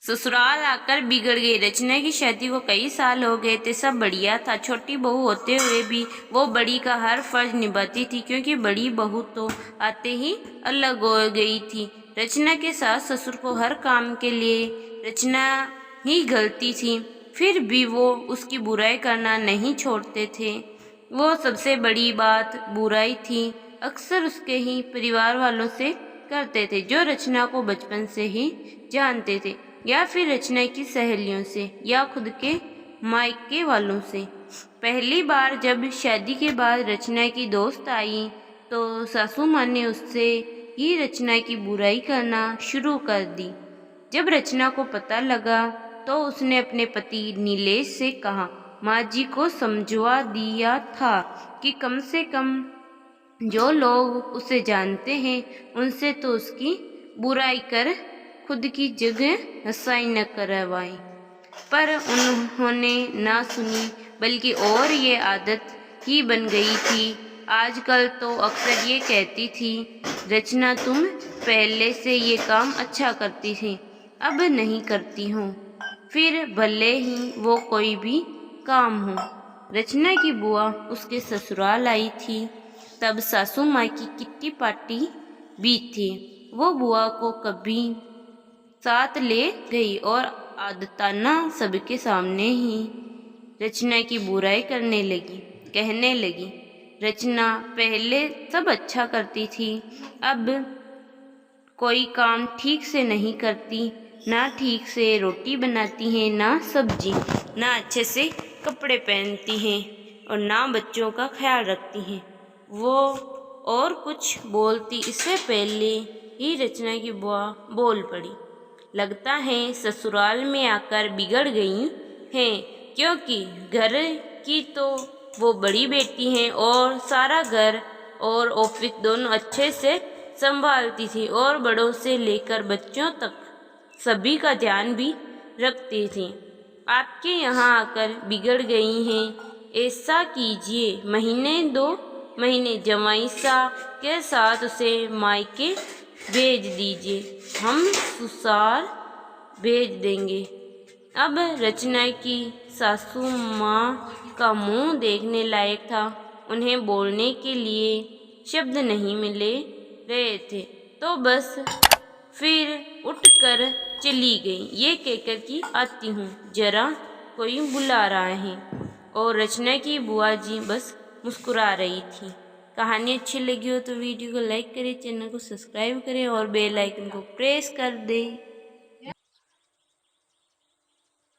ससुराल आकर बिगड़ गई। रचना की शादी को कई साल हो गए थे। सब बढ़िया था। छोटी बहू होते हुए भी वो बड़ी का हर फर्ज निभाती थी, क्योंकि बड़ी बहू तो आते ही अलग हो गई थी। रचना के सास ससुर को हर काम के लिए रचना ही गलती थी, फिर भी वो उसकी बुराई करना नहीं छोड़ते थे। वो सबसे बड़ी बात बुराई थी अक्सर उसके ही परिवार वालों से करते थे, जो रचना को बचपन से ही जानते थे, या फिर रचना की सहेलियों से, या खुद के मायके वालों से। पहली बार जब शादी के बाद रचना की दोस्त आई तो सासू माँ ने उससे ही रचना की बुराई करना शुरू कर दी। जब रचना को पता लगा तो उसने अपने पति नीलेश से कहा, माँ जी को समझवा दिया था कि कम से कम जो लोग उसे जानते हैं उनसे तो उसकी बुराई कर खुद की जगह हंसाई न करवाएं। पर उन्होंने ना सुनी, बल्कि और ये आदत ही बन गई थी। आजकल तो अक्सर ये कहती थी, रचना तुम पहले से ये काम अच्छा करती थी, अब नहीं करती हो, फिर भले ही वो कोई भी काम हो। रचना की बुआ उसके ससुराल आई थी, तब सासू माँ की किट्टी पार्टी भी थी। वो बुआ को कभी साथ ले गई और आदताना सबके सामने ही रचना की बुराई करने लगी, कहने लगी, रचना पहले सब अच्छा करती थी, अब कोई काम ठीक से नहीं करती, ना ठीक से रोटी बनाती हैं, ना सब्जी, ना अच्छे से कपड़े पहनती हैं और ना बच्चों का ख्याल रखती हैं। वो और कुछ बोलती इससे पहले ही रचना की बुआ बोल पड़ी, लगता है ससुराल में आकर बिगड़ गई हैं, क्योंकि घर की तो वो बड़ी बेटी हैं और सारा घर और ऑफिस दोनों अच्छे से संभालती थी और बड़ों से लेकर बच्चों तक सभी का ध्यान भी रखती थी। आपके यहाँ आकर बिगड़ गई हैं। ऐसा कीजिए, महीने 2 महीने जमाई सा के साथ उसे मायके भेज दीजिए, हम ससुराल भेज देंगे। अब रचना की सासू माँ का मुंह देखने लायक था। उन्हें बोलने के लिए शब्द नहीं मिले रहे थे, तो बस फिर उठकर चली गई, ये कहकर कि आती हूँ, जरा कोई बुला रहा है। और रचना की बुआ जी बस मुस्कुरा रही थी। कहानी अच्छी लगी हो तो वीडियो को लाइक करें, चैनल को सब्सक्राइब करें और बेल आइकन को प्रेस कर दें।